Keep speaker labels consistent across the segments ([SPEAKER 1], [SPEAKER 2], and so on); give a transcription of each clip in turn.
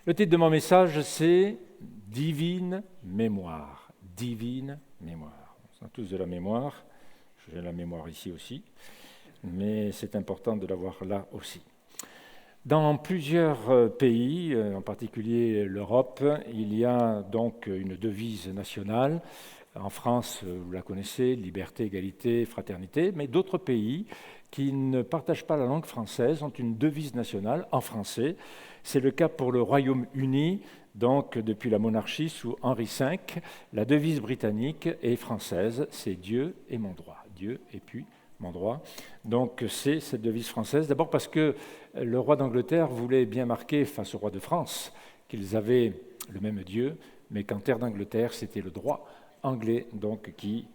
[SPEAKER 1] Le titre de mon message, c'est « Divine mémoire ». Divine mémoire. On a tous de la mémoire. J'ai la mémoire ici aussi, mais c'est important de l'avoir là aussi. Dans plusieurs pays, en particulier l'Europe, il y a donc une devise nationale. En France, vous la connaissez, liberté, égalité, fraternité, mais d'autres pays qui ne partagent pas la langue française ont une devise nationale en français. C'est le cas pour le Royaume-Uni, donc depuis la monarchie sous Henri V. La devise britannique est française, c'est Dieu et mon droit. Dieu et puis mon droit. Donc c'est cette devise française, d'abord parce que le roi d'Angleterre voulait bien marquer face au roi de France qu'ils avaient le même Dieu, mais qu'en terre d'Angleterre, c'était le droit anglais donc qui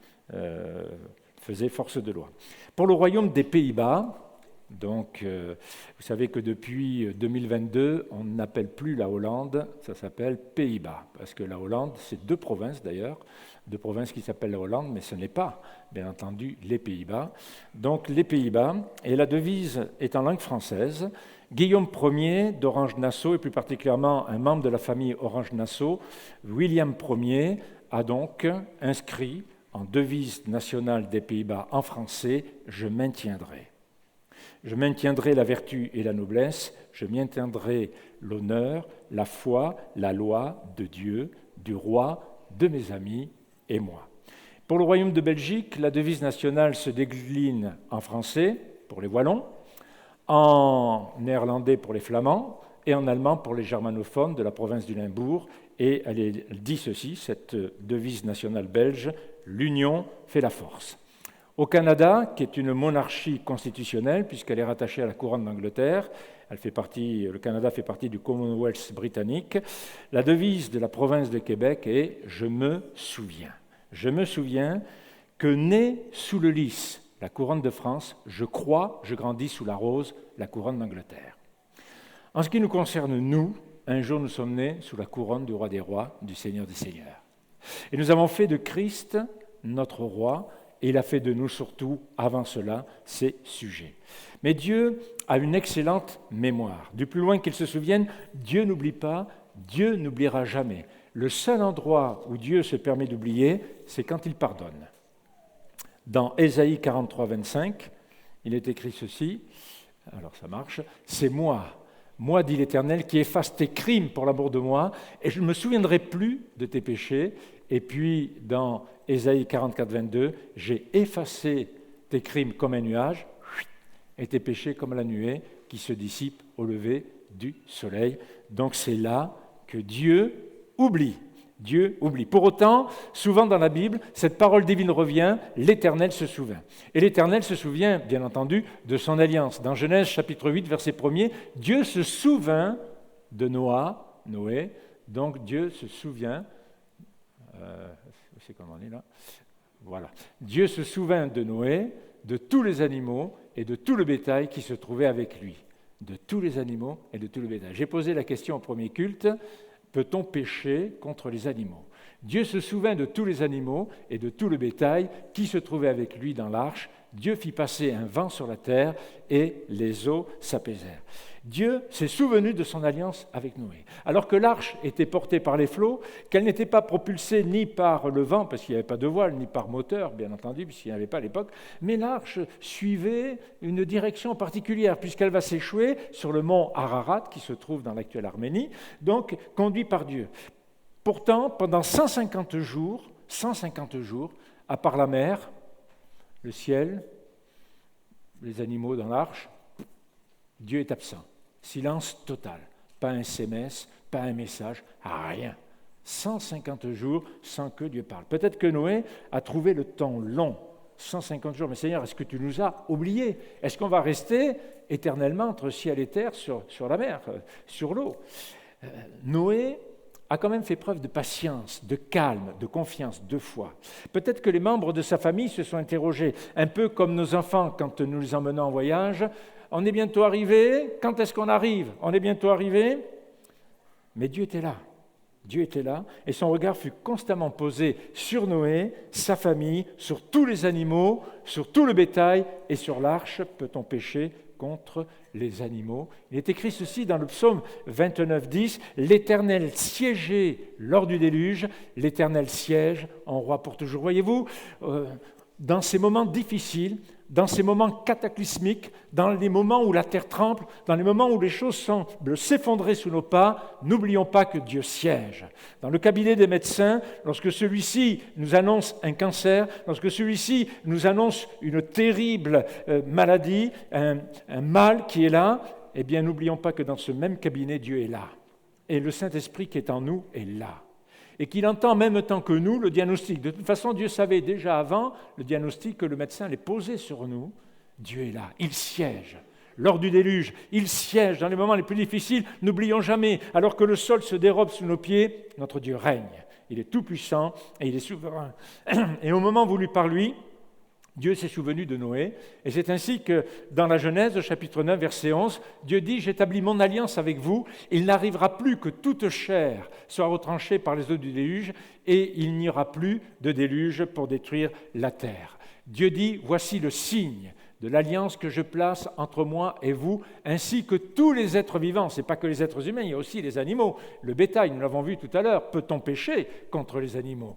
[SPEAKER 1] faisait force de loi. Pour le royaume des Pays-Bas, donc vous savez que depuis 2022, on n'appelle plus la Hollande, ça s'appelle Pays-Bas, parce que la Hollande, c'est deux provinces d'ailleurs, deux provinces qui s'appellent la Hollande, mais ce n'est pas, bien entendu, les Pays-Bas. Donc les Pays-Bas, et la devise est en langue française. Guillaume Ier d'Orange-Nassau, et plus particulièrement un membre de la famille Orange-Nassau, William Ier, a donc inscrit en devise nationale des Pays-Bas en français « Je maintiendrai ». Je maintiendrai la vertu et la noblesse, je maintiendrai l'honneur, la foi, la loi de Dieu, du roi, de mes amis et moi. Pour le royaume de Belgique, la devise nationale se décline en français pour les Wallons, en néerlandais pour les Flamands et en allemand pour les germanophones de la province du Limbourg. Et elle dit ceci, cette devise nationale belge, « L'union fait la force ». Au Canada, qui est une monarchie constitutionnelle, puisqu'elle est rattachée à la couronne d'Angleterre, le Canada fait partie du Commonwealth britannique, la devise de la province de Québec est « Je me souviens ». Je me souviens que né sous le lys, la couronne de France, je crois, je grandis sous la rose, la couronne d'Angleterre. En ce qui nous concerne, nous, un jour nous sommes nés sous la couronne du roi des rois, du Seigneur des seigneurs. Et nous avons fait de Christ notre roi, et il a fait de nous surtout, avant cela, ses sujets. Mais Dieu a une excellente mémoire. Du plus loin qu'il se souvienne, Dieu n'oublie pas, Dieu n'oubliera jamais. Le seul endroit où Dieu se permet d'oublier, c'est quand il pardonne. Dans Ésaïe 43, 25, il est écrit ceci, alors ça marche, « C'est moi, dit l'Éternel, qui efface tes crimes pour l'amour de moi, et je ne me souviendrai plus de tes péchés. » Et puis, dans Ésaïe 44, 22, « J'ai effacé tes crimes comme un nuage, et tes péchés comme la nuée qui se dissipe au lever du soleil. » Donc c'est là que Dieu oublie. Dieu oublie. Pour autant, souvent dans la Bible, cette parole divine revient, l'Éternel se souvient. Et l'Éternel se souvient, bien entendu, de son alliance. Dans Genèse chapitre 8, verset 1er, Dieu se souvint de Noé, donc Dieu se souvient, c'est comment on est là ? Voilà. Dieu se souvint de Noé, de tous les animaux et de tout le bétail qui se trouvait avec lui. De tous les animaux et de tout le bétail. J'ai posé la question au premier culte, peut-on pécher contre les animaux ? Dieu se souvint de tous les animaux et de tout le bétail qui se trouvait avec lui dans l'arche. Dieu fit passer un vent sur la terre et les eaux s'apaisèrent. Dieu s'est souvenu de son alliance avec Noé. Alors que l'arche était portée par les flots, qu'elle n'était pas propulsée ni par le vent, parce qu'il n'y avait pas de voile, ni par moteur, bien entendu, puisqu'il n'y avait pas à l'époque, mais l'arche suivait une direction particulière, puisqu'elle va s'échouer sur le mont Ararat, qui se trouve dans l'actuelle Arménie, donc conduit par Dieu. Pourtant, pendant 150 jours, à part la mer, le ciel, les animaux dans l'arche, Dieu est absent. Silence total. Pas un SMS, pas un message, rien. 150 jours sans que Dieu parle. Peut-être que Noé a trouvé le temps long, 150 jours. Mais Seigneur, est-ce que tu nous as oubliés ? Est-ce qu'on va rester éternellement entre ciel et terre sur la mer, sur l'eau ? Noé a quand même fait preuve de patience, de calme, de confiance, de foi. Peut-être que les membres de sa famille se sont interrogés, un peu comme nos enfants quand nous les emmenons en voyage. On est bientôt arrivé, quand est-ce qu'on arrive ? On est bientôt arrivé ? Mais Dieu était là. Dieu était là, et son regard fut constamment posé sur Noé, sa famille, sur tous les animaux, sur tout le bétail, et sur l'arche. Peut-on pécher contre les animaux. Il est écrit ceci dans le psaume 29, 10, « L'Éternel siégeait lors du déluge, l'Éternel siège en roi pour toujours. » Voyez-vous, dans ces moments difficiles, dans ces moments cataclysmiques, dans les moments où la terre tremble, dans les moments où les choses semblent s'effondrer sous nos pas, n'oublions pas que Dieu siège. Dans le cabinet des médecins, lorsque celui-ci nous annonce un cancer, lorsque celui-ci nous annonce une terrible maladie, un mal qui est là, eh bien n'oublions pas que dans ce même cabinet, Dieu est là. Et le Saint-Esprit qui est en nous est là. Et qu'il entend en même temps que nous le diagnostic. De toute façon, Dieu savait déjà avant le diagnostic que le médecin allait poser sur nous. Dieu est là, il siège. Lors du déluge, il siège dans les moments les plus difficiles. N'oublions jamais, alors que le sol se dérobe sous nos pieds, notre Dieu règne. Il est tout-puissant et il est souverain. Et au moment voulu par lui, Dieu s'est souvenu de Noé, et c'est ainsi que dans la Genèse, chapitre 9, verset 11, Dieu dit « J'établis mon alliance avec vous, il n'arrivera plus que toute chair soit retranchée par les eaux du déluge, et il n'y aura plus de déluge pour détruire la terre. » Dieu dit « Voici le signe de l'alliance que je place entre moi et vous, ainsi que tous les êtres vivants. » Ce n'est pas que les êtres humains, il y a aussi les animaux. Le bétail, nous l'avons vu tout à l'heure, peut-on pécher contre les animaux ?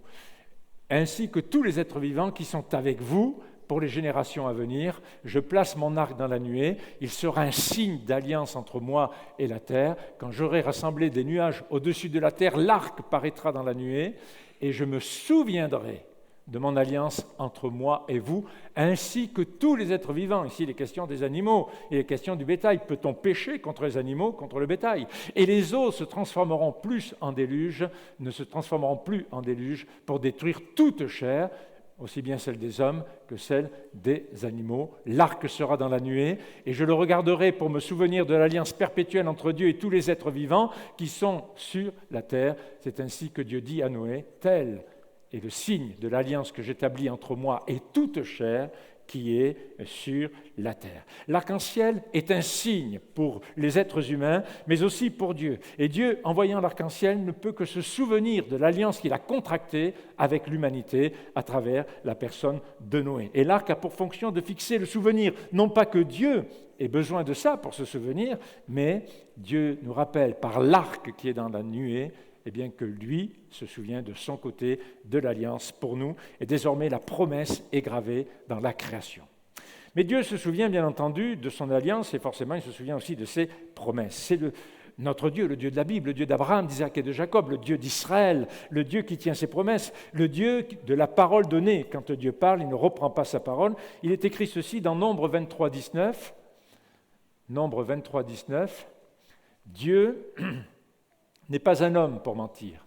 [SPEAKER 1] Ainsi que tous les êtres vivants qui sont avec vous, pour les générations à venir, je place mon arc dans la nuée, il sera un signe d'alliance entre moi et la terre. Quand j'aurai rassemblé des nuages au-dessus de la terre, l'arc paraîtra dans la nuée, et je me souviendrai de mon alliance entre moi et vous, ainsi que tous les êtres vivants. Ici, il est question des animaux, il est question du bétail. Peut-on pécher contre les animaux, contre le bétail ? Et les eaux se transformeront plus en déluge, ne se transformeront plus en déluge pour détruire toute chair, aussi bien celle des hommes que celle des animaux. L'arc sera dans la nuée, et je le regarderai pour me souvenir de l'alliance perpétuelle entre Dieu et tous les êtres vivants qui sont sur la terre. C'est ainsi que Dieu dit à Noé, « Tel est le signe de l'alliance que j'établis entre moi et toute chair qui est sur la terre. » L'arc-en-ciel est un signe pour les êtres humains, mais aussi pour Dieu. Et Dieu, en voyant l'arc-en-ciel, ne peut que se souvenir de l'alliance qu'il a contractée avec l'humanité à travers la personne de Noé. Et l'arc a pour fonction de fixer le souvenir, non pas que Dieu ait besoin de ça pour se souvenir, mais Dieu nous rappelle par l'arc qui est dans la nuée, eh bien que lui se souvient de son côté de l'alliance pour nous, et désormais la promesse est gravée dans la création. Mais Dieu se souvient bien entendu de son alliance, et forcément il se souvient aussi de ses promesses. C'est notre Dieu, le Dieu de la Bible, le Dieu d'Abraham, d'Isaac et de Jacob, le Dieu d'Israël, le Dieu qui tient ses promesses, le Dieu de la parole donnée. Quand Dieu parle, il ne reprend pas sa parole. Il est écrit ceci dans Nombre 23, 19. Nombre 23, 19. Dieu n'est pas un homme pour mentir,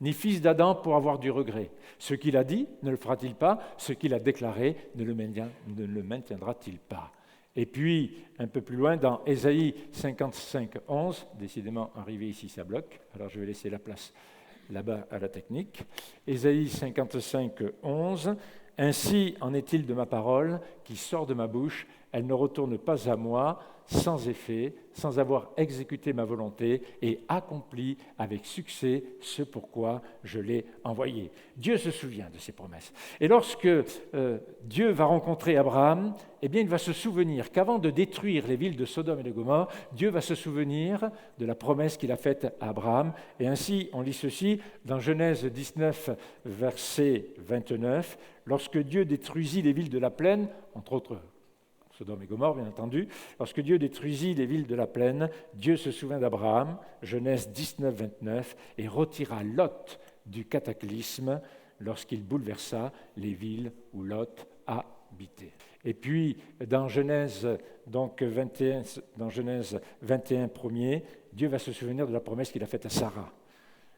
[SPEAKER 1] ni fils d'Adam pour avoir du regret. Ce qu'il a dit, ne le fera-t-il pas ? Ce qu'il a déclaré, ne le maintiendra-t-il pas ? Et puis, un peu plus loin, dans Ésaïe 55, 11, décidément, arrivé ici, ça bloque, alors je vais laisser la place là-bas à la technique. Ésaïe 55, 11, « Ainsi en est-il de ma parole qui sort de ma bouche, elle ne retourne pas à moi, sans effet, sans avoir exécuté ma volonté et accompli avec succès ce pourquoi je l'ai envoyé. » Dieu se souvient de ses promesses. Et lorsque Dieu va rencontrer Abraham, eh bien, il va se souvenir qu'avant de détruire les villes de Sodome et de Gomorrhe, Dieu va se souvenir de la promesse qu'il a faite à Abraham. Et ainsi, on lit ceci dans Genèse 19, verset 29, « Lorsque Dieu détruisit les villes de la plaine, entre autres Sodome et Gomorrhe, bien entendu. Lorsque Dieu détruisit les villes de la plaine, Dieu se souvint d'Abraham, Genèse 19, 29, et retira Lot du cataclysme lorsqu'il bouleversa les villes où Lot habitait. Et puis, dans Genèse 21, premier, Dieu va se souvenir de la promesse qu'il a faite à Sarah.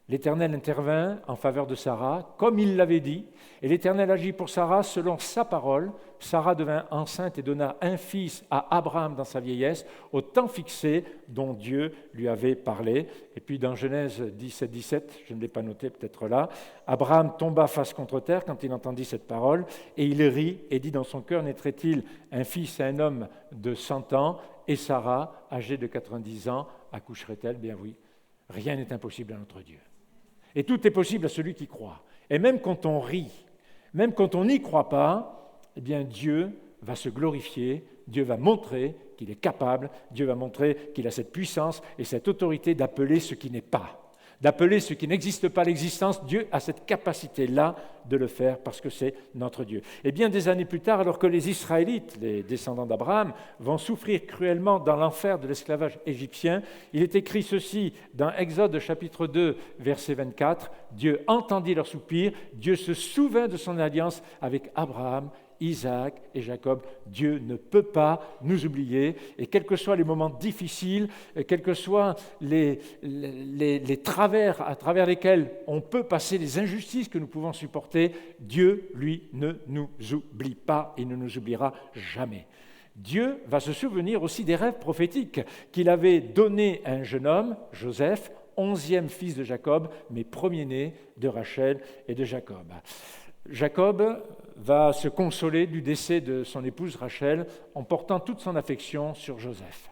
[SPEAKER 1] L'Éternel intervint en faveur de Sarah, comme il l'avait dit, et l'Éternel agit pour Sarah selon sa parole. Sarah devint enceinte et donna un fils à Abraham dans sa vieillesse, au temps fixé dont Dieu lui avait parlé. Et puis dans Genèse 17, 17, je ne l'ai pas noté, peut-être là, Abraham tomba face contre terre quand il entendit cette parole, et il rit et dit dans son cœur, naîtrait-il un fils à un homme de 100 ans, et Sarah, âgée de 90 ans, accoucherait-elle ? Bien oui, rien n'est impossible à notre Dieu. Et tout est possible à celui qui croit. Et même quand on rit, même quand on n'y croit pas, eh bien Dieu va se glorifier, Dieu va montrer qu'il est capable, Dieu va montrer qu'il a cette puissance et cette autorité d'appeler ce qui n'est pas. D'appeler ce qui n'existe pas l'existence, Dieu a cette capacité-là de le faire parce que c'est notre Dieu. Et bien des années plus tard, alors que les Israélites, les descendants d'Abraham, vont souffrir cruellement dans l'enfer de l'esclavage égyptien, il est écrit ceci dans Exode chapitre 2, verset 24, « Dieu entendit leur soupir, Dieu se souvint de son alliance avec Abraham, Isaac et Jacob. Dieu ne peut pas nous oublier. Et quels que soient les moments difficiles, quels que soient les travers à travers lesquels on peut passer, les injustices que nous pouvons supporter, Dieu, lui, ne nous oublie pas et ne nous oubliera jamais. Dieu va se souvenir aussi des rêves prophétiques qu'il avait donnés à un jeune homme, Joseph, 11e fils de Jacob, mais premier-né de Rachel et de Jacob. Jacob va se consoler du décès de son épouse Rachel en portant toute son affection sur Joseph.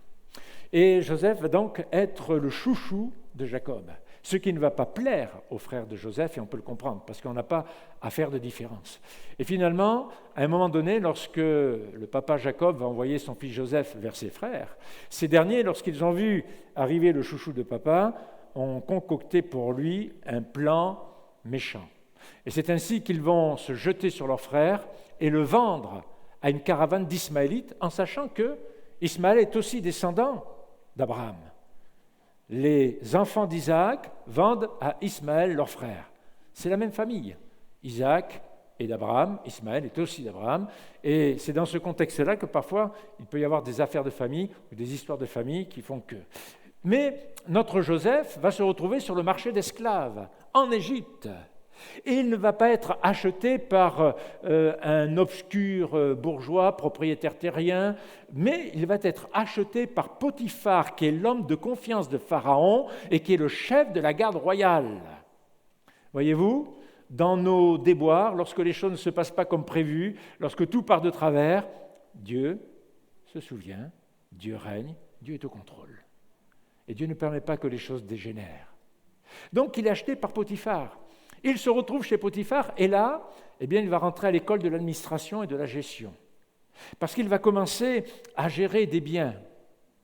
[SPEAKER 1] Et Joseph va donc être le chouchou de Jacob, ce qui ne va pas plaire aux frères de Joseph, et on peut le comprendre, parce qu'on n'a pas à faire de différence. Et finalement, à un moment donné, lorsque le papa Jacob va envoyer son fils Joseph vers ses frères, ces derniers, lorsqu'ils ont vu arriver le chouchou de papa, ont concocté pour lui un plan méchant. Et c'est ainsi qu'ils vont se jeter sur leur frère et le vendre à une caravane d'Ismaélites, en sachant que Ismaël est aussi descendant d'Abraham. Les enfants d'Isaac vendent à Ismaël leur frère. C'est la même famille. Isaac est d'Abraham, Ismaël est aussi d'Abraham. Et c'est dans ce contexte-là que parfois il peut y avoir des affaires de famille ou des histoires de famille qui font que. Mais notre Joseph va se retrouver sur le marché d'esclaves en Égypte. Et il ne va pas être acheté par un obscur bourgeois, propriétaire terrien, mais il va être acheté par Potiphar, qui est l'homme de confiance de Pharaon et qui est le chef de la garde royale. Voyez-vous, dans nos déboires, lorsque les choses ne se passent pas comme prévu, lorsque tout part de travers, Dieu se souvient, Dieu règne, Dieu est au contrôle. Et Dieu ne permet pas que les choses dégénèrent. Donc il est acheté par Potiphar. Il se retrouve chez Potiphar et là, il va rentrer à l'école de l'administration et de la gestion. Parce qu'il va commencer à gérer des biens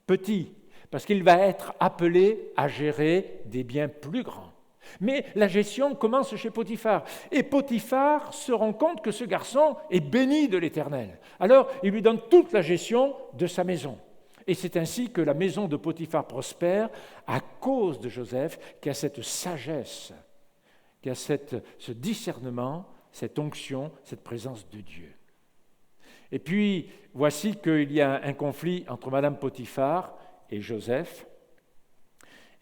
[SPEAKER 1] petits, parce qu'il va être appelé à gérer des biens plus grands. Mais la gestion commence chez Potiphar. Et Potiphar se rend compte que ce garçon est béni de l'Éternel. Alors, il lui donne toute la gestion de sa maison. Et c'est ainsi que la maison de Potiphar prospère à cause de Joseph, qui a cette sagesse, qui a ce discernement, cette onction, cette présence de Dieu. Et puis, voici qu'il y a un conflit entre Madame Potiphar et Joseph.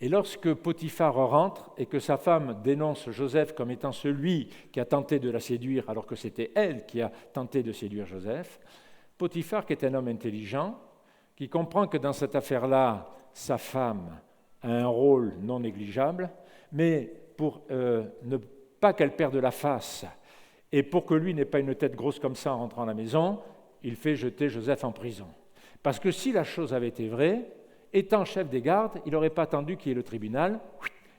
[SPEAKER 1] Et lorsque Potiphar rentre et que sa femme dénonce Joseph comme étant celui qui a tenté de la séduire, alors que c'était elle qui a tenté de séduire Joseph, Potiphar, qui est un homme intelligent, qui comprend que dans cette affaire-là, sa femme a un rôle non négligeable, mais pour ne pas qu'elle perde la face et pour que lui n'ait pas une tête grosse comme ça en rentrant à la maison, il fait jeter Joseph en prison. Parce que si la chose avait été vraie, étant chef des gardes, il n'aurait pas attendu qu'il y ait le tribunal,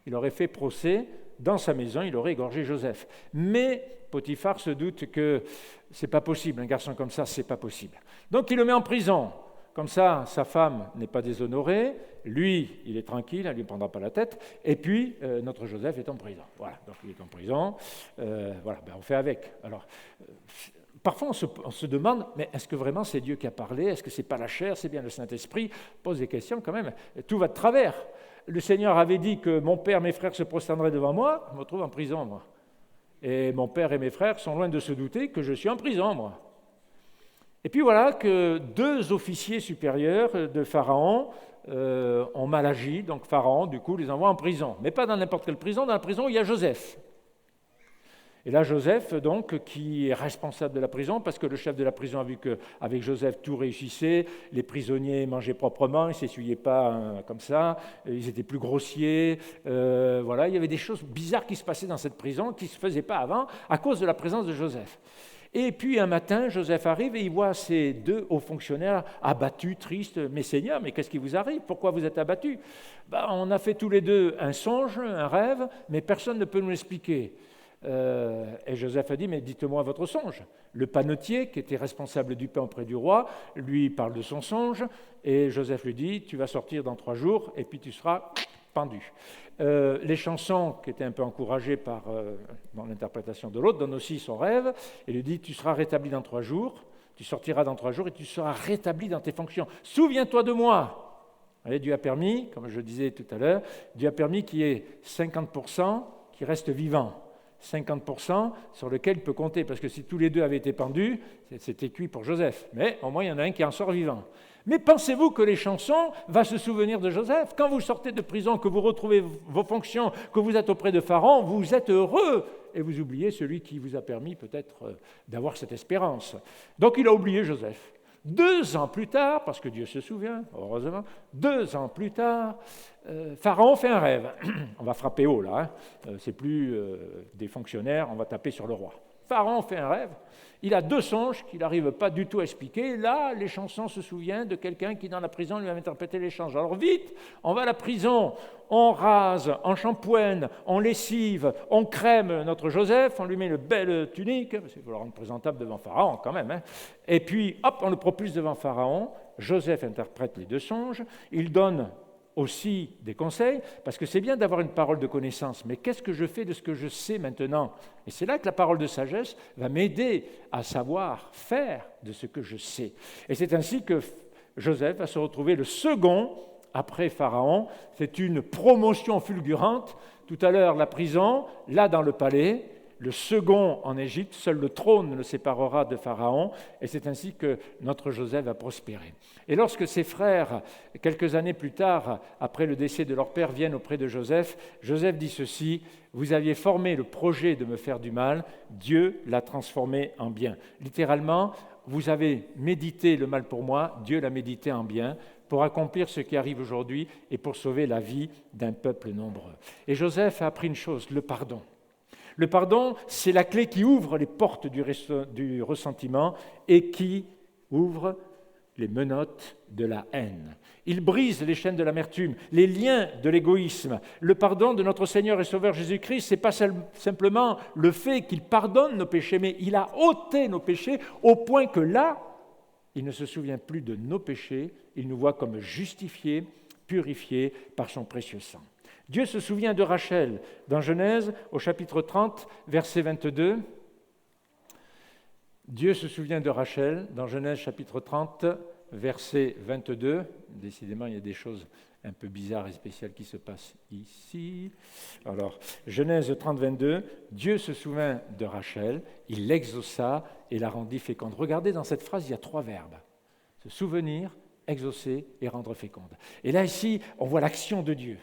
[SPEAKER 1] il aurait fait procès dans sa maison, il aurait égorgé Joseph. Mais Potiphar se doute que ce n'est pas possible, un garçon comme ça, ce n'est pas possible. Donc il le met en prison. Comme ça, sa femme n'est pas déshonorée, lui, il est tranquille, elle ne lui prendra pas la tête, et puis notre Joseph est en prison. Voilà, donc il est en prison, on fait avec. Alors, parfois on se demande, mais est-ce que vraiment c'est Dieu qui a parlé? Est-ce que ce n'est pas la chair, c'est bien le Saint-Esprit? Pose des questions quand même, tout va de travers. Le Seigneur avait dit que mon père, mes frères se prosterneraient devant moi, je me retrouve en prison, moi. Et mon père et mes frères sont loin de se douter que je suis en prison, moi. Et puis voilà que 2 officiers supérieurs de Pharaon ont mal agi, donc Pharaon, du coup, les envoie en prison. Mais pas dans n'importe quelle prison, dans la prison où il y a Joseph. Et là, Joseph, donc, qui est responsable de la prison, parce que le chef de la prison a vu qu'avec Joseph, tout réussissait, les prisonniers mangeaient proprement, ils ne s'essuyaient pas comme ça, ils étaient plus grossiers, il y avait des choses bizarres qui se passaient dans cette prison, qui ne se faisaient pas avant, à cause de la présence de Joseph. Et puis un matin, Joseph arrive et il voit ces 2 hauts fonctionnaires abattus, tristes. « Mais Seigneur, mais qu'est-ce qui vous arrive? Pourquoi vous êtes abattus ?» On a fait tous les 2 un songe, un rêve, mais personne ne peut nous l'expliquer. Et Joseph a dit, mais dites-moi votre songe. Le panetier, qui était responsable du pain auprès du roi, lui parle de son songe, et Joseph lui dit, tu vas sortir dans 3 jours, et puis tu seras pendu. Les chansons, qui étaient un peu encouragées dans l'interprétation de l'autre, donnent aussi son rêve, et lui dit, tu seras rétabli dans 3 jours, tu sortiras dans 3 jours, et tu seras rétabli dans tes fonctions. Souviens-toi de moi. Et Dieu a permis, comme je le disais tout à l'heure, Dieu a permis qu'il y ait 50% qui restent vivants. 50% sur lequel il peut compter, parce que si tous les deux avaient été pendus, c'était cuit pour Joseph. Mais au moins, il y en a un qui en sort vivant. Mais pensez-vous que les chansons vont se souvenir de Joseph? Quand vous sortez de prison, que vous retrouvez vos fonctions, que vous êtes auprès de Pharaon, vous êtes heureux, et vous oubliez celui qui vous a permis peut-être d'avoir cette espérance. Donc il a oublié Joseph. 2 ans plus tard, parce que Dieu se souvient, heureusement, 2 ans plus tard, Pharaon fait un rêve. On va frapper haut là, c'est plus des fonctionnaires, on va taper sur le roi. Pharaon fait un rêve, il a 2 songes qu'il n'arrive pas du tout à expliquer. Là, les chansons se souviennent de quelqu'un qui dans la prison lui a interprété les songes. Alors vite, on va à la prison, on rase, on shampoigne, on lessive, on crème notre Joseph, on lui met une belle tunique, parce qu'il faut le rendre présentable devant Pharaon quand même. Et puis, hop, on le propulse devant Pharaon. Joseph interprète les 2 songes, il donne aussi des conseils, parce que c'est bien d'avoir une parole de connaissance, mais qu'est-ce que je fais de ce que je sais maintenant? Et c'est là que la parole de sagesse va m'aider à savoir faire de ce que je sais. Et c'est ainsi que Joseph va se retrouver le second après Pharaon. C'est une promotion fulgurante. Tout à l'heure, la prison, là dans le palais, le second en Égypte, seul le trône le séparera de Pharaon, et c'est ainsi que notre Joseph va prospérer. Et lorsque ses frères, quelques années plus tard, après le décès de leur père, viennent auprès de Joseph, Joseph dit ceci: « Vous aviez formé le projet de me faire du mal, Dieu l'a transformé en bien. » Littéralement, vous avez médité le mal pour moi, Dieu l'a médité en bien, pour accomplir ce qui arrive aujourd'hui et pour sauver la vie d'un peuple nombreux. Et Joseph a appris une chose, le pardon. Le pardon, c'est la clé qui ouvre les portes du ressentiment et qui ouvre les menottes de la haine. Il brise les chaînes de l'amertume, les liens de l'égoïsme. Le pardon de notre Seigneur et Sauveur Jésus-Christ, ce n'est pas simplement le fait qu'il pardonne nos péchés, mais il a ôté nos péchés au point que là, il ne se souvient plus de nos péchés, il nous voit comme justifiés, purifiés par son précieux sang. Dieu se souvient de Rachel dans Genèse au chapitre 30, verset 22. Dieu se souvient de Rachel dans Genèse chapitre 30, verset 22. Décidément, il y a des choses un peu bizarres et spéciales qui se passent ici. Alors, Genèse 30, 22, Dieu se souvint de Rachel, il l'exauça et la rendit féconde. Regardez, dans cette phrase, il y a 3 verbes. Se souvenir, exaucer et rendre féconde. Et là, ici, on voit l'action de Dieu.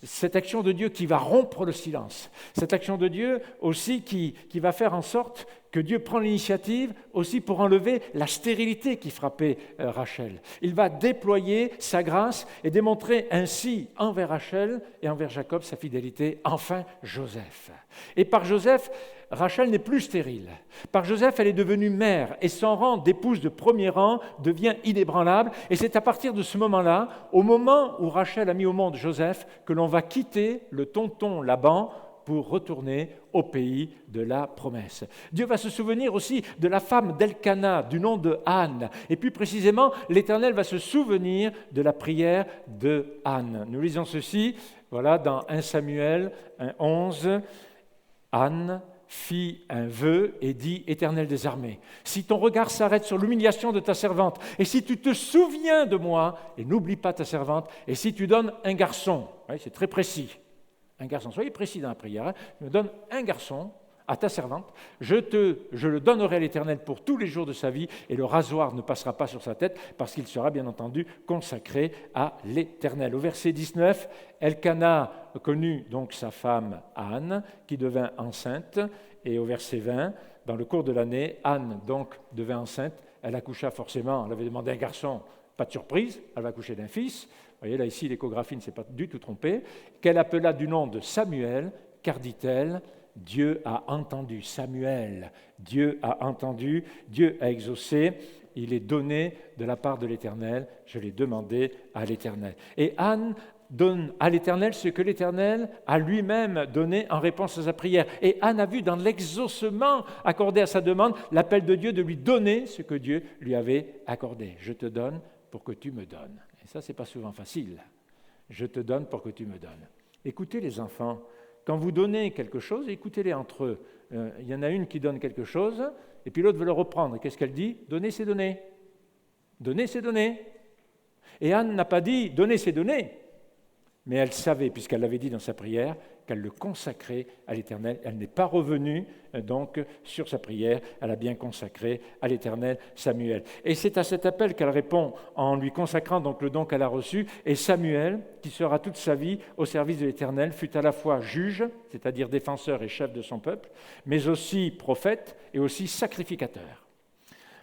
[SPEAKER 1] Cette action de Dieu qui va rompre le silence. Cette action de Dieu aussi qui va faire en sorte que Dieu prend l'initiative aussi pour enlever la stérilité qui frappait Rachel. Il va déployer sa grâce et démontrer ainsi envers Rachel et envers Jacob sa fidélité. Enfin, Joseph. Et par Joseph, Rachel n'est plus stérile. Par Joseph, elle est devenue mère et son rang d'épouse de premier rang devient inébranlable. Et c'est à partir de ce moment-là, au moment où Rachel a mis au monde Joseph, que l'on va quitter le tonton Laban pour retourner au pays de la promesse. Dieu va se souvenir aussi de la femme d'Elkana, du nom de Anne. Et plus précisément, l'Éternel va se souvenir de la prière de Anne. Nous lisons ceci, voilà, dans 1 Samuel 11, Anne fit un vœu et dit: Éternel des armées, si ton regard s'arrête sur l'humiliation de ta servante, et si tu te souviens de moi, et n'oublie pas ta servante, et si tu donnes un garçon, oui, c'est très précis, un garçon, soyez précis dans la prière, me donne un garçon à ta servante, je le donnerai à l'Éternel pour tous les jours de sa vie, et le rasoir ne passera pas sur sa tête, parce qu'il sera bien entendu consacré à l'Éternel. Au verset 19, Elkana connut donc sa femme Anne, qui devint enceinte, et au verset 20, dans le cours de l'année, Anne donc devint enceinte, elle accoucha forcément, elle avait demandé un garçon, pas de surprise, elle va accoucher d'un fils. Vous voyez, là ici, l'échographie ne s'est pas du tout trompée, qu'elle appela du nom de Samuel, car dit-elle, Dieu a entendu, Samuel, Dieu a entendu, Dieu a exaucé, il est donné de la part de l'Éternel, je l'ai demandé à l'Éternel. Et Anne donne à l'Éternel ce que l'Éternel a lui-même donné en réponse à sa prière. Et Anne a vu dans l'exaucement accordé à sa demande l'appel de Dieu de lui donner ce que Dieu lui avait accordé. Je te donne pour que tu me donnes. Et ça, ce n'est pas souvent facile. Je te donne pour que tu me donnes. Écoutez les enfants, quand vous donnez quelque chose, écoutez-les entre eux. Il y en a une qui donne quelque chose, et puis l'autre veut le reprendre. Et qu'est-ce qu'elle dit ? Donner, c'est donner. Donner, c'est donner. Et Anne n'a pas dit « donner, c'est donner », mais elle savait, puisqu'elle l'avait dit dans sa prière, qu'elle le consacrait à l'Éternel. Elle n'est pas revenue donc sur sa prière, elle a bien consacré à l'Éternel Samuel. Et c'est à cet appel qu'elle répond en lui consacrant donc le don qu'elle a reçu. Et Samuel, qui sera toute sa vie au service de l'Éternel, fut à la fois juge, c'est-à-dire défenseur et chef de son peuple, mais aussi prophète et aussi sacrificateur.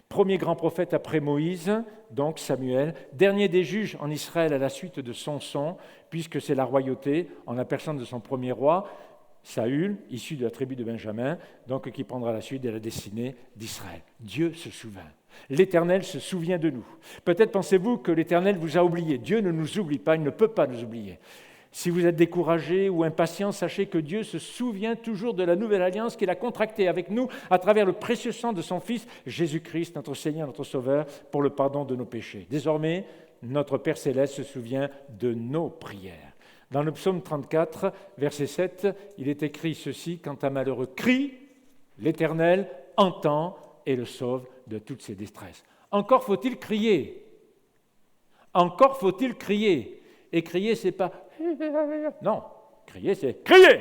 [SPEAKER 1] Premier grand prophète après Moïse, donc Samuel, dernier des juges en Israël à la suite de Samson, puisque c'est la royauté, en la personne de son premier roi, Saül, issu de la tribu de Benjamin, donc qui prendra la suite de la destinée d'Israël. Dieu se souvient. L'Éternel se souvient de nous. Peut-être pensez-vous que l'Éternel vous a oublié. Dieu ne nous oublie pas, il ne peut pas nous oublier. Si vous êtes découragé ou impatient, sachez que Dieu se souvient toujours de la nouvelle alliance qu'il a contractée avec nous à travers le précieux sang de son Fils, Jésus-Christ, notre Seigneur, notre Sauveur, pour le pardon de nos péchés. Désormais, notre Père Céleste se souvient de nos prières. Dans le psaume 34, verset 7, il est écrit ceci, « Quand un malheureux crie, l'Éternel entend et le sauve de toutes ses détresses. » Encore faut-il crier. Encore faut-il crier. Et crier, c'est pas... Non, crier, c'est crier.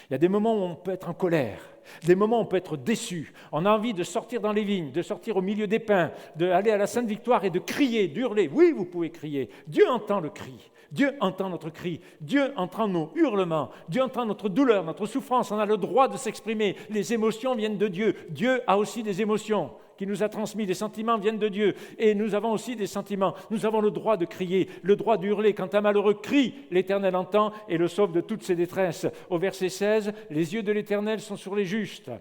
[SPEAKER 1] Il y a des moments où on peut être en colère, des moments où on peut être déçu. On a envie de sortir dans les vignes, de sortir au milieu des pins, d'aller à la Sainte Victoire et de crier, d'hurler. Oui, vous pouvez crier. Dieu entend le cri. Dieu entend notre cri. Dieu entend nos hurlements. Dieu entend notre douleur, notre souffrance. On a le droit de s'exprimer. Les émotions viennent de Dieu. Dieu a aussi des émotions qui nous a transmis. Les sentiments viennent de Dieu. Et nous avons aussi des sentiments. Nous avons le droit de crier, le droit de hurler. Quand un malheureux crie, l'Éternel entend et le sauve de toutes ses détresses. Au verset 16, les yeux de l'Éternel sont sur les justes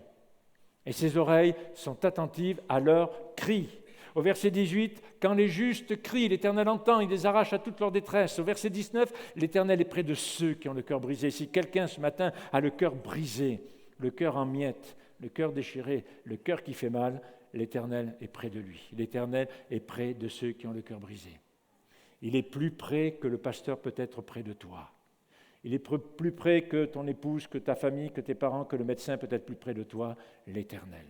[SPEAKER 1] et ses oreilles sont attentives à leurs cris. Au verset 18, quand les justes crient, l'Éternel entend, il les arrache à toute leur détresse. Au verset 19, l'Éternel est près de ceux qui ont le cœur brisé. Si quelqu'un ce matin a le cœur brisé, le cœur en miettes, le cœur déchiré, le cœur qui fait mal, l'Éternel est près de lui. L'Éternel est près de ceux qui ont le cœur brisé. Il est plus près que le pasteur peut être près de toi. Il est plus près que ton épouse, que ta famille, que tes parents, que le médecin peut être plus près de toi, l'Éternel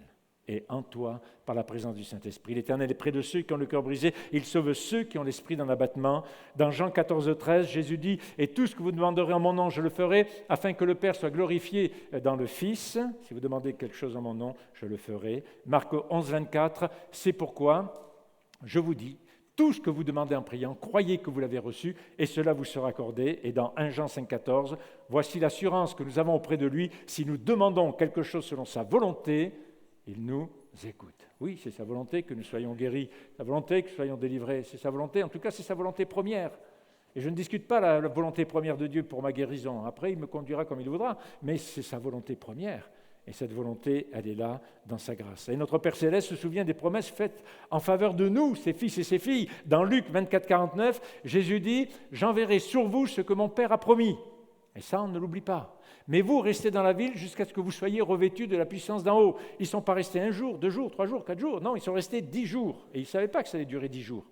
[SPEAKER 1] est en toi par la présence du Saint-Esprit. L'Éternel est près de ceux qui ont le cœur brisé. Il sauve ceux qui ont l'esprit dans l'abattement. Dans Jean 14, 13, Jésus dit « Et tout ce que vous demanderez en mon nom, je le ferai, afin que le Père soit glorifié dans le Fils. Si vous demandez quelque chose en mon nom, je le ferai. » Marc 11, 24, « C'est pourquoi je vous dis, tout ce que vous demandez en priant, croyez que vous l'avez reçu, et cela vous sera accordé. » Et dans 1 Jean 5, 14, « Voici l'assurance que nous avons auprès de lui, si nous demandons quelque chose selon sa volonté, il nous écoute. » Oui, c'est sa volonté que nous soyons guéris, sa volonté que nous soyons délivrés, c'est sa volonté, en tout cas c'est sa volonté première. Et je ne discute pas la volonté première de Dieu pour ma guérison, après il me conduira comme il voudra, mais c'est sa volonté première. Et cette volonté, elle est là dans sa grâce. Et notre Père Céleste se souvient des promesses faites en faveur de nous, ses fils et ses filles. Dans Luc 24, 49, Jésus dit « J'enverrai sur vous ce que mon Père a promis. » Et ça, on ne l'oublie pas. Mais vous, restez dans la ville jusqu'à ce que vous soyez revêtus de la puissance d'en haut. Ils ne sont pas restés 1 jour, 2 jours, 3 jours, 4 jours. Non, ils sont restés 10 jours. Et ils ne savaient pas que ça allait durer 10 jours.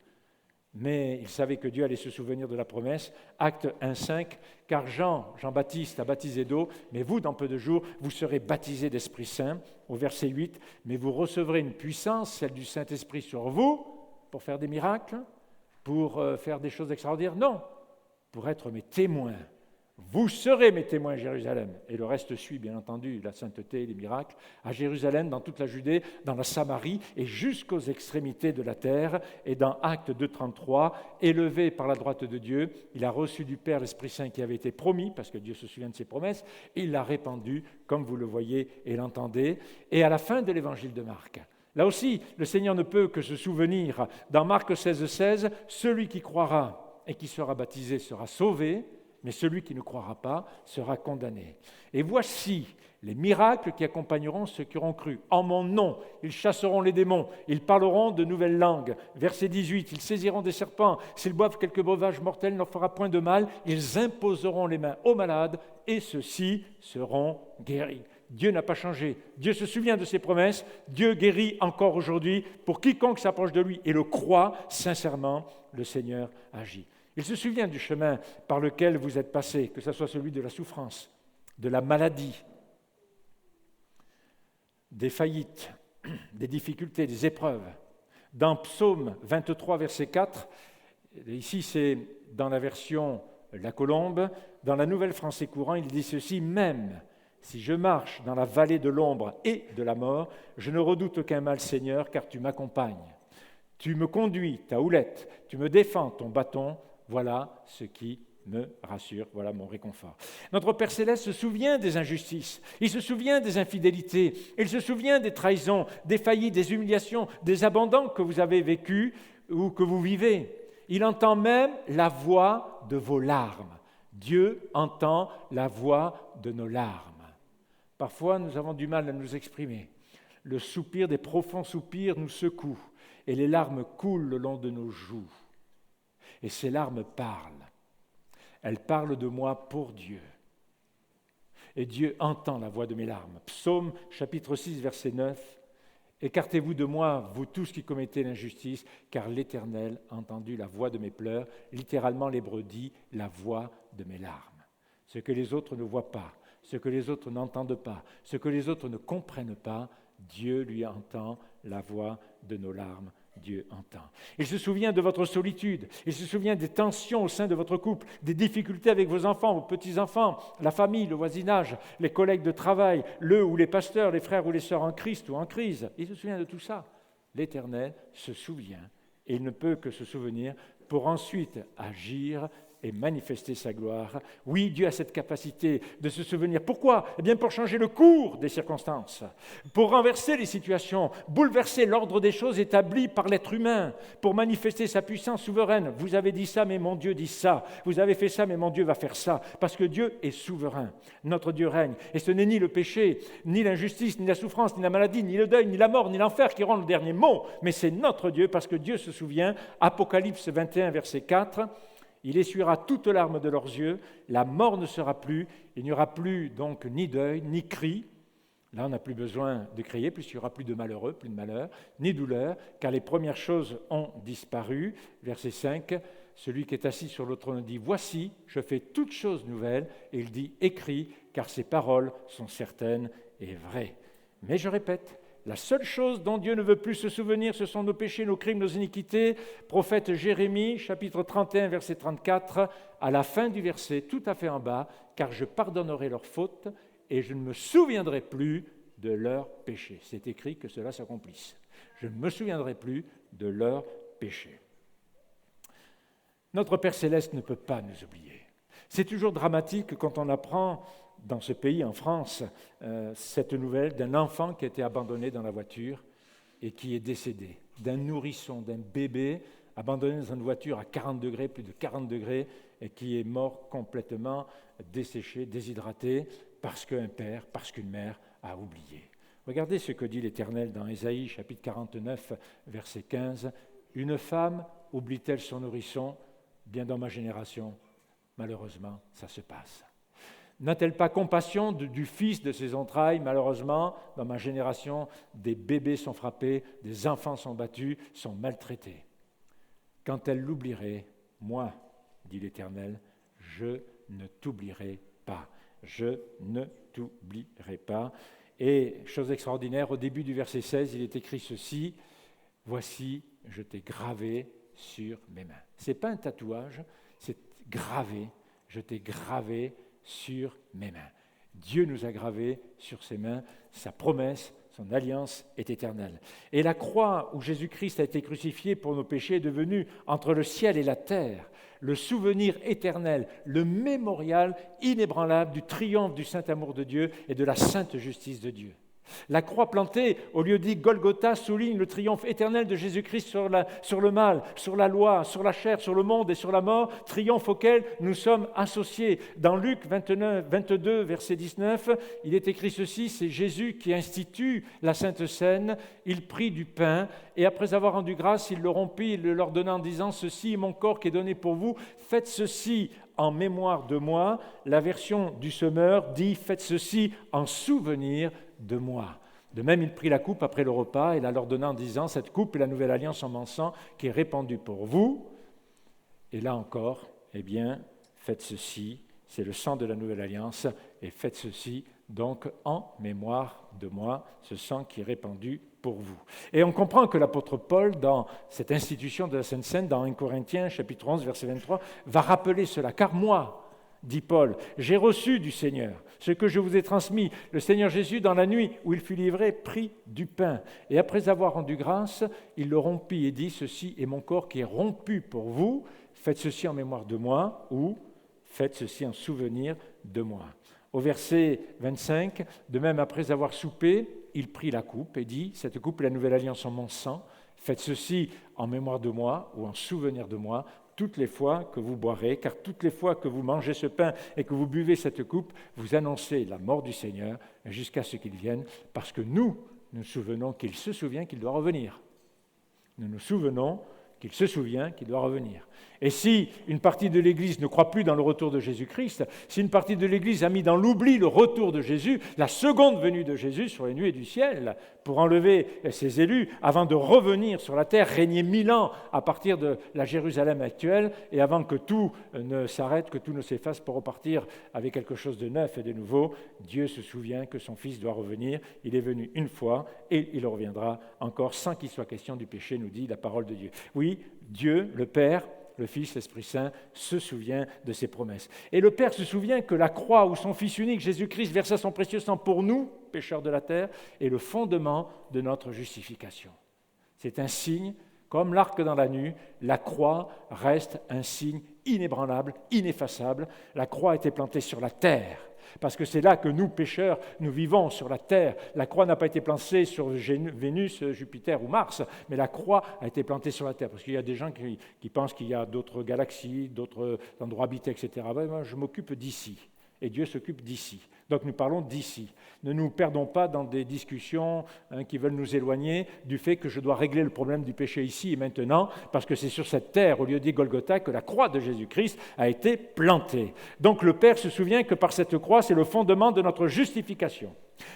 [SPEAKER 1] Mais ils savaient que Dieu allait se souvenir de la promesse. Acte 1, 5, « Car Jean-Baptiste a baptisé d'eau, mais vous, dans peu de jours, vous serez baptisés d'Esprit Saint. » Au verset 8, « Mais vous recevrez une puissance, celle du Saint-Esprit sur vous, pour faire des miracles, pour faire des choses extraordinaires. Non, pour être mes témoins. Vous serez mes témoins à Jérusalem. » Et le reste suit, bien entendu, la sainteté, les miracles, à Jérusalem, dans toute la Judée, dans la Samarie et jusqu'aux extrémités de la terre. Et dans Actes 2, 33, élevé par la droite de Dieu, il a reçu du Père l'Esprit Saint qui avait été promis, parce que Dieu se souvient de ses promesses, et il l'a répandu, comme vous le voyez et l'entendez. Et à la fin de l'évangile de Marc, là aussi, le Seigneur ne peut que se souvenir. Dans Marc 16, 16, celui qui croira et qui sera baptisé sera sauvé, mais celui qui ne croira pas sera condamné. Et voici les miracles qui accompagneront ceux qui auront cru. En mon nom, ils chasseront les démons, ils parleront de nouvelles langues. Verset 18, ils saisiront des serpents, s'ils boivent quelques breuvages mortels, il ne leur fera point de mal, ils imposeront les mains aux malades, et ceux-ci seront guéris. Dieu n'a pas changé, Dieu se souvient de ses promesses, Dieu guérit encore aujourd'hui pour quiconque s'approche de lui et le croit sincèrement, le Seigneur agit. Il se souvient du chemin par lequel vous êtes passé, que ce soit celui de la souffrance, de la maladie, des faillites, des difficultés, des épreuves. Dans Psaume 23, verset 4, ici c'est dans la version La Colombe, dans la Nouvelle Français courant, il dit ceci, « Même si je marche dans la vallée de l'ombre et de la mort, je ne redoute aucun mal, Seigneur, car tu m'accompagnes. Tu me conduis, ta houlette, tu me défends, ton bâton, voilà ce qui me rassure, voilà mon réconfort. » Notre Père Céleste se souvient des injustices, il se souvient des infidélités, il se souvient des trahisons, des faillites, des humiliations, des abandons que vous avez vécus ou que vous vivez. Il entend même la voix de vos larmes. Dieu entend la voix de nos larmes. Parfois, nous avons du mal à nous exprimer. Le soupir, des profonds soupirs nous secouent et les larmes coulent le long de nos joues. Et ces larmes parlent. Elles parlent de moi pour Dieu. Et Dieu entend la voix de mes larmes. Psaume chapitre 6, verset 9. « Écartez-vous de moi, vous tous qui commettez l'injustice, car l'Éternel a entendu la voix de mes pleurs. » Littéralement, l'hébreu dit « la voix de mes larmes ». Ce que les autres ne voient pas, ce que les autres n'entendent pas, ce que les autres ne comprennent pas, Dieu lui entend la voix de nos larmes. Dieu entend. Il se souvient de votre solitude, il se souvient des tensions au sein de votre couple, des difficultés avec vos enfants, vos petits-enfants, la famille, le voisinage, les collègues de travail, le ou les pasteurs, les frères ou les sœurs en Christ ou en crise. Il se souvient de tout ça. L'Éternel se souvient et il ne peut que se souvenir pour ensuite agir et manifester sa gloire. Oui, Dieu a cette capacité de se souvenir. Pourquoi ? Eh bien, pour changer le cours des circonstances, pour renverser les situations, bouleverser l'ordre des choses établi par l'être humain, pour manifester sa puissance souveraine. Vous avez dit ça, mais mon Dieu dit ça. Vous avez fait ça, mais mon Dieu va faire ça. Parce que Dieu est souverain. Notre Dieu règne. Et ce n'est ni le péché, ni l'injustice, ni la souffrance, ni la maladie, ni le deuil, ni la mort, ni l'enfer qui auront le dernier mot. Mais c'est notre Dieu, parce que Dieu se souvient. Apocalypse 21, verset 4. Il essuiera toutes larmes de leurs yeux, la mort ne sera plus, il n'y aura plus donc ni deuil, ni cri. Là, on n'a plus besoin de crier, puisqu'il n'y aura plus de malheureux, plus de malheur, ni douleur, car les premières choses ont disparu. Verset 5, celui qui est assis sur le trône dit « Voici, je fais toutes choses nouvelles », et il dit « Écris, car ces paroles sont certaines et vraies. » Mais je répète, la seule chose dont Dieu ne veut plus se souvenir, ce sont nos péchés, nos crimes, nos iniquités. Prophète Jérémie, chapitre 31, verset 34, à la fin du verset, tout à fait en bas, « Car je pardonnerai leurs fautes et je ne me souviendrai plus de leurs péchés. » C'est écrit que cela s'accomplisse. Je ne me souviendrai plus de leurs péchés. Notre Père Céleste ne peut pas nous oublier. C'est toujours dramatique quand on apprend dans ce pays, en France, cette nouvelle d'un enfant qui a été abandonné dans la voiture et qui est décédé, d'un nourrisson, d'un bébé abandonné dans une voiture à 40 degrés, plus de 40 degrés, et qui est mort complètement desséché, déshydraté, parce qu'un père, parce qu'une mère a oublié. Regardez ce que dit l'Éternel dans Ésaïe, chapitre 49, verset 15. « Une femme oublie-t-elle son nourrisson ? Bien dans ma génération, malheureusement, ça se passe. » N'a-t-elle pas compassion du fils de ses entrailles ? Malheureusement, dans ma génération, des bébés sont frappés, des enfants sont battus, sont maltraités. Quand elle l'oublierait, moi, dit l'Éternel, je ne t'oublierai pas. Je ne t'oublierai pas. Et, chose extraordinaire, au début du verset 16, il est écrit ceci, « Voici, je t'ai gravé sur mes mains. » Ce n'est pas un tatouage, c'est gravé, je t'ai gravé sur mes mains. Dieu nous a gravés sur ses mains, sa promesse, son alliance est éternelle. Et la croix où Jésus-Christ a été crucifié pour nos péchés est devenue, entre le ciel et la terre, le souvenir éternel, le mémorial inébranlable du triomphe du saint amour de Dieu et de la sainte justice de Dieu. La croix plantée au lieu dit Golgotha souligne le triomphe éternel de Jésus-Christ sur le mal, sur la loi, sur la chair, sur le monde et sur la mort, triomphe auquel nous sommes associés. Dans Luc 22, verset 19, il est écrit ceci, c'est Jésus qui institue la Sainte Seine. Il prit du pain et après avoir rendu grâce, il le rompit, il le leur donna en disant, ceci est mon corps qui est donné pour vous, faites ceci en mémoire de moi. La version du Semeur dit, faites ceci en souvenir de moi. De même, il prit la coupe après le repas et la leur donna en disant, cette coupe est la nouvelle alliance en mon sang qui est répandue pour vous. Et là encore, eh bien, faites ceci, c'est le sang de la nouvelle alliance, et faites ceci donc en mémoire de moi, ce sang qui est répandu pour vous. Et on comprend que l'apôtre Paul, dans cette institution de la Sainte Seine, dans 1 Corinthiens, chapitre 11, verset 23, va rappeler cela. Car moi, dit Paul, j'ai reçu du Seigneur ce que je vous ai transmis. Le Seigneur Jésus, dans la nuit où il fut livré, prit du pain. Et après avoir rendu grâce, il le rompit et dit, ceci est mon corps qui est rompu pour vous. Faites ceci en mémoire de moi, ou faites ceci en souvenir de moi. Au verset 25, de même après avoir soupé, il prit la coupe et dit, cette coupe est la nouvelle alliance en mon sang, faites ceci en mémoire de moi ou en souvenir de moi, toutes les fois que vous boirez, car toutes les fois que vous mangez ce pain et que vous buvez cette coupe, vous annoncez la mort du Seigneur jusqu'à ce qu'il vienne, parce que nous souvenons qu'il se souvient qu'il doit revenir. Nous nous souvenons qu'il se souvient qu'il doit revenir. Et si une partie de l'Église ne croit plus dans le retour de Jésus-Christ, si une partie de l'Église a mis dans l'oubli le retour de Jésus, la seconde venue de Jésus sur les nuées du ciel, pour enlever ses élus, avant de revenir sur la terre, régner 1000 ans à partir de la Jérusalem actuelle, et avant que tout ne s'arrête, que tout ne s'efface pour repartir avec quelque chose de neuf et de nouveau, Dieu se souvient que son Fils doit revenir. Il est venu une fois et il reviendra encore sans qu'il soit question du péché, nous dit la parole de Dieu. Oui, Dieu, le Père, le Fils, l'Esprit Saint, se souvient de ses promesses. Et le Père se souvient que la croix où son Fils unique, Jésus-Christ, versa son précieux sang pour nous, pécheurs de la terre, est le fondement de notre justification. C'est un signe, comme l'arc dans la nuit, la croix reste un signe inébranlable, ineffaçable. La croix a été plantée sur la terre. Parce que c'est là que nous, pécheurs, nous vivons sur la terre. La croix n'a pas été plantée sur Vénus, Jupiter ou Mars, mais la croix a été plantée sur la terre. Parce qu'il y a des gens qui pensent qu'il y a d'autres galaxies, d'autres endroits habités, etc. Ben, moi, je m'occupe d'ici, et Dieu s'occupe d'ici. Donc nous parlons d'ici. Ne nous perdons pas dans des discussions qui veulent nous éloigner du fait que je dois régler le problème du péché ici et maintenant, parce que c'est sur cette terre, au lieu de Golgotha, que la croix de Jésus-Christ a été plantée. Donc le Père se souvient que par cette croix, c'est le fondement de notre justification.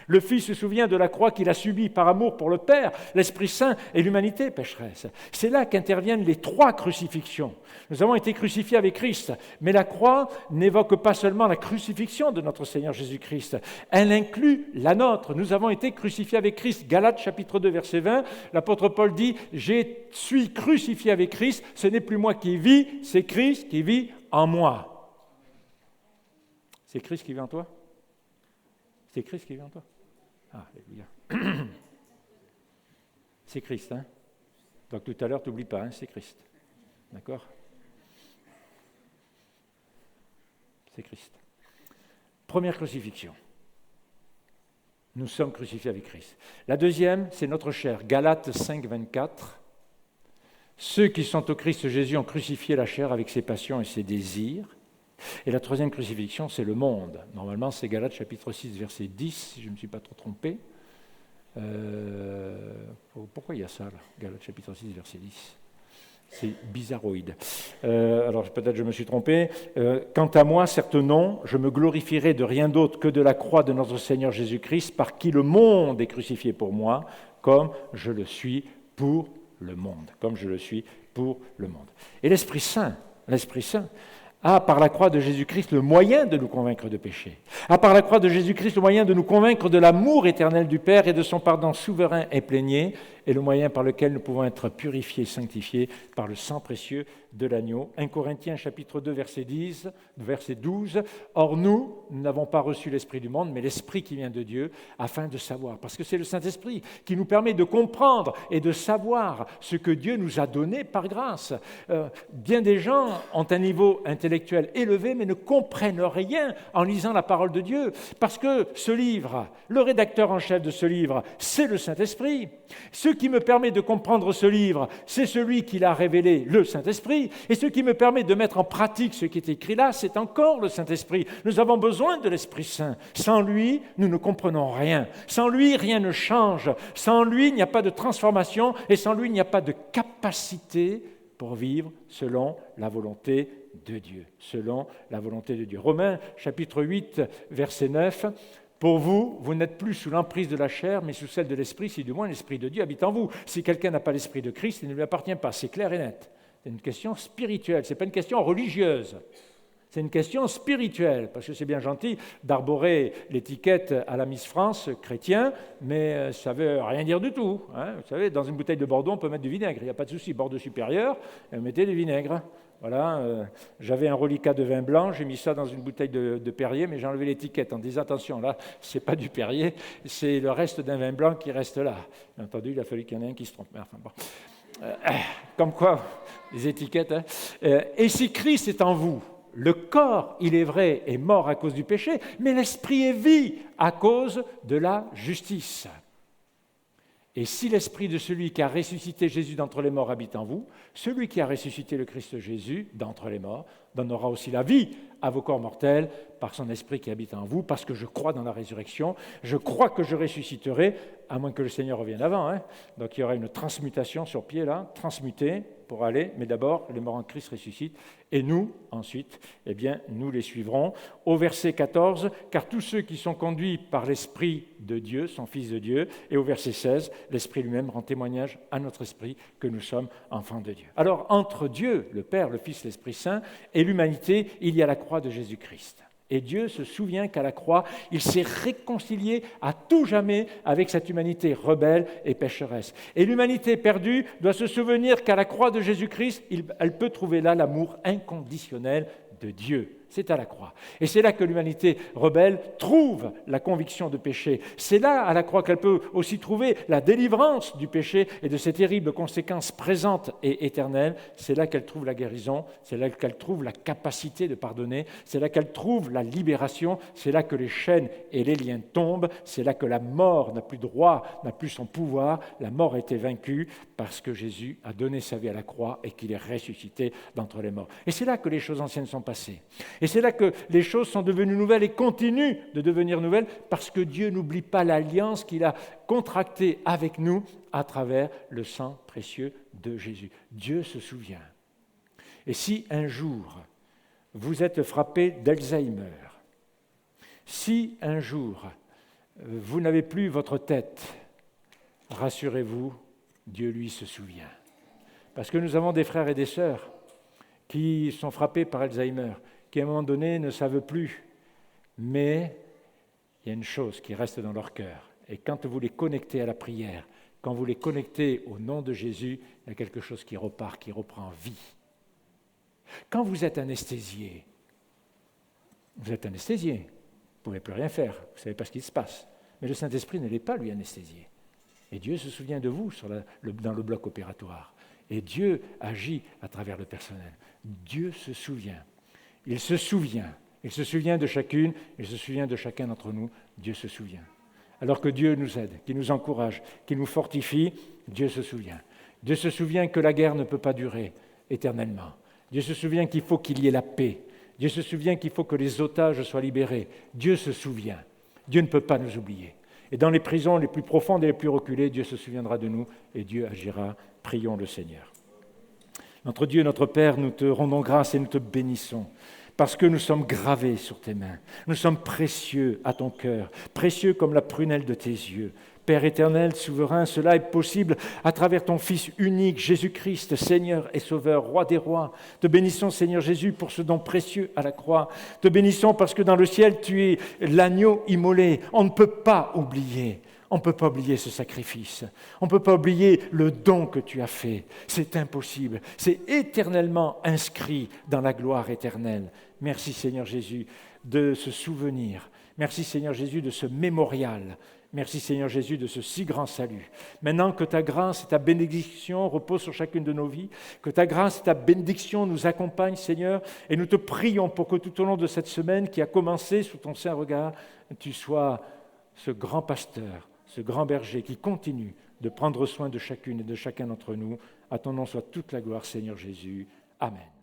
[SPEAKER 1] Le Fils se souvient de la croix qu'il a subie par amour pour le Père, l'Esprit Saint et l'humanité pécheresse. C'est là qu'interviennent les 3 crucifixions. Nous avons été crucifiés avec Christ, mais la croix n'évoque pas seulement la crucifixion de notre Seigneur Jésus-Christ, elle inclut la nôtre. Nous avons été crucifiés avec Christ. Galates chapitre 2, verset 20, l'apôtre Paul dit « Je suis crucifié avec Christ, ce n'est plus moi qui vis, c'est Christ qui vit en moi. » C'est Christ qui vit en toi? C'est Christ qui vit en toi? Ah, alléluia. C'est Christ, hein? Donc tout à l'heure, tu n'oublies pas, hein, c'est Christ. D'accord? C'est Christ. Première crucifixion. Nous sommes crucifiés avec Christ. La deuxième, c'est notre chair. Galates 5, 24. Ceux qui sont au Christ Jésus ont crucifié la chair avec ses passions et ses désirs. Et la troisième crucifixion, c'est le monde. Normalement, c'est Galates chapitre 6, verset 10, si je ne me suis pas trop trompé. Pourquoi il y a ça, là, Galates chapitre 6, verset 10 ? C'est bizarroïde. Alors peut-être je me suis trompé. Quant à moi, certes non, je me glorifierai de rien d'autre que de la croix de notre Seigneur Jésus-Christ, par qui le monde est crucifié pour moi, comme je le suis pour le monde. Comme je le suis pour le monde. Et l'Esprit Saint, a par la croix de Jésus-Christ le moyen de nous convaincre de péché, a par la croix de Jésus-Christ le moyen de nous convaincre de l'amour éternel du Père et de son pardon souverain et plénier, et le moyen par lequel nous pouvons être purifiés et sanctifiés par le sang précieux de l'agneau. 1 Corinthiens chapitre 2, verset 12. Or nous n'avons pas reçu l'esprit du monde, mais l'esprit qui vient de Dieu, afin de savoir. Parce que c'est le Saint-Esprit qui nous permet de comprendre et de savoir ce que Dieu nous a donné par grâce. Bien des gens ont un niveau intellectuel intellectuels élevés, mais ne comprennent rien en lisant la parole de Dieu. Parce que ce livre, le rédacteur en chef de ce livre, c'est le Saint-Esprit. Ce qui me permet de comprendre ce livre, c'est celui qui l'a révélé, le Saint-Esprit. Et ce qui me permet de mettre en pratique ce qui est écrit là, c'est encore le Saint-Esprit. Nous avons besoin de l'Esprit Saint. Sans lui, nous ne comprenons rien. Sans lui, rien ne change. Sans lui, il n'y a pas de transformation. Et sans lui, il n'y a pas de capacité pour vivre selon la volonté de Dieu. Selon la volonté de Dieu. Romains, chapitre 8, verset 9. Pour vous, vous n'êtes plus sous l'emprise de la chair, mais sous celle de l'Esprit, si du moins l'Esprit de Dieu habite en vous. Si quelqu'un n'a pas l'Esprit de Christ, il ne lui appartient pas. C'est clair et net. C'est une question spirituelle, ce n'est pas une question religieuse. C'est une question spirituelle, parce que c'est bien gentil d'arborer l'étiquette à la Miss France chrétien, mais ça ne veut rien dire du tout. Hein. Vous savez, dans une bouteille de Bordeaux, on peut mettre du vinaigre, il n'y a pas de souci. Bordeaux supérieur, mettez du vinaigre. Voilà, j'avais un reliquat de vin blanc, j'ai mis ça dans une bouteille de Perrier, mais j'ai enlevé l'étiquette en disant attention, là, ce n'est pas du Perrier, c'est le reste d'un vin blanc qui reste là. Bien entendu, il a fallu qu'il y en ait un qui se trompe. Enfin, bon. Comme quoi, les étiquettes. Hein. Et si Christ est en vous, le corps, il est vrai, est mort à cause du péché, mais l'esprit est vie à cause de la justice. Et si l'esprit de celui qui a ressuscité Jésus d'entre les morts habite en vous, celui qui a ressuscité le Christ Jésus d'entre les morts donnera aussi la vie à vos corps mortels par son esprit qui habite en vous, parce que je crois dans la résurrection, je crois que je ressusciterai, à moins que le Seigneur revienne avant. Hein. Donc il y aura une transmutation sur pied là, transmuter pour aller, mais d'abord les morts en Christ ressuscitent, et nous, ensuite, eh bien, nous les suivrons. Au verset 14, car tous ceux qui sont conduits par l'Esprit de Dieu sont fils de Dieu, et au verset 16, l'Esprit lui-même rend témoignage à notre esprit que nous sommes enfants de Dieu. Alors, entre Dieu, le Père, le Fils, l'Esprit Saint, et l'humanité, il y a la croix de Jésus-Christ. Et Dieu se souvient qu'à la croix, il s'est réconcilié à tout jamais avec cette humanité rebelle et pécheresse. Et l'humanité perdue doit se souvenir qu'à la croix de Jésus-Christ, elle peut trouver là l'amour inconditionnel de Dieu. C'est à la croix. Et c'est là que l'humanité rebelle trouve la conviction de péché. C'est là, à la croix, qu'elle peut aussi trouver la délivrance du péché et de ses terribles conséquences présentes et éternelles. C'est là qu'elle trouve la guérison, c'est là qu'elle trouve la capacité de pardonner, c'est là qu'elle trouve la libération, c'est là que les chaînes et les liens tombent, c'est là que la mort n'a plus droit, n'a plus son pouvoir. La mort a été vaincue parce que Jésus a donné sa vie à la croix et qu'il est ressuscité d'entre les morts. Et c'est là que les choses anciennes sont passées. Et c'est là que les choses sont devenues nouvelles et continuent de devenir nouvelles parce que Dieu n'oublie pas l'alliance qu'il a contractée avec nous à travers le sang précieux de Jésus. Dieu se souvient. Et si un jour vous êtes frappé d'Alzheimer, si un jour vous n'avez plus votre tête, rassurez-vous, Dieu lui se souvient. Parce que nous avons des frères et des sœurs qui sont frappés par Alzheimer, qui à un moment donné ne savent plus, mais il y a une chose qui reste dans leur cœur. Et quand vous les connectez à la prière, quand vous les connectez au nom de Jésus, il y a quelque chose qui repart, qui reprend vie. Quand vous êtes anesthésié, vous ne pouvez plus rien faire, vous ne savez pas ce qui se passe. Mais le Saint-Esprit ne l'est pas, lui, anesthésié. Et Dieu se souvient de vous dans le bloc opératoire. Et Dieu agit à travers le personnel. Dieu se souvient. Il se souvient. Il se souvient de chacune, il se souvient de chacun d'entre nous. Dieu se souvient. Alors que Dieu nous aide, qu'il nous encourage, qu'il nous fortifie, Dieu se souvient. Dieu se souvient que la guerre ne peut pas durer éternellement. Dieu se souvient qu'il faut qu'il y ait la paix. Dieu se souvient qu'il faut que les otages soient libérés. Dieu se souvient. Dieu ne peut pas nous oublier. Et dans les prisons les plus profondes et les plus reculées, Dieu se souviendra de nous et Dieu agira. Prions le Seigneur. Notre Dieu, notre Père, nous te rendons grâce et nous te bénissons parce que nous sommes gravés sur tes mains. Nous sommes précieux à ton cœur, précieux comme la prunelle de tes yeux. Père éternel, souverain, cela est possible à travers ton Fils unique, Jésus-Christ, Seigneur et Sauveur, Roi des rois. Te bénissons, Seigneur Jésus, pour ce don précieux à la croix. Te bénissons parce que dans le ciel, tu es l'agneau immolé. On ne peut pas oublier. On ne peut pas oublier ce sacrifice. On ne peut pas oublier le don que tu as fait. C'est impossible. C'est éternellement inscrit dans la gloire éternelle. Merci, Seigneur Jésus, de se souvenir. Merci Seigneur Jésus de ce mémorial. Merci Seigneur Jésus de ce si grand salut. Maintenant que ta grâce et ta bénédiction reposent sur chacune de nos vies, que ta grâce et ta bénédiction nous accompagnent Seigneur, et nous te prions pour que tout au long de cette semaine qui a commencé sous ton saint regard, tu sois ce grand pasteur, ce grand berger qui continue de prendre soin de chacune et de chacun d'entre nous. À ton nom soit toute la gloire Seigneur Jésus. Amen.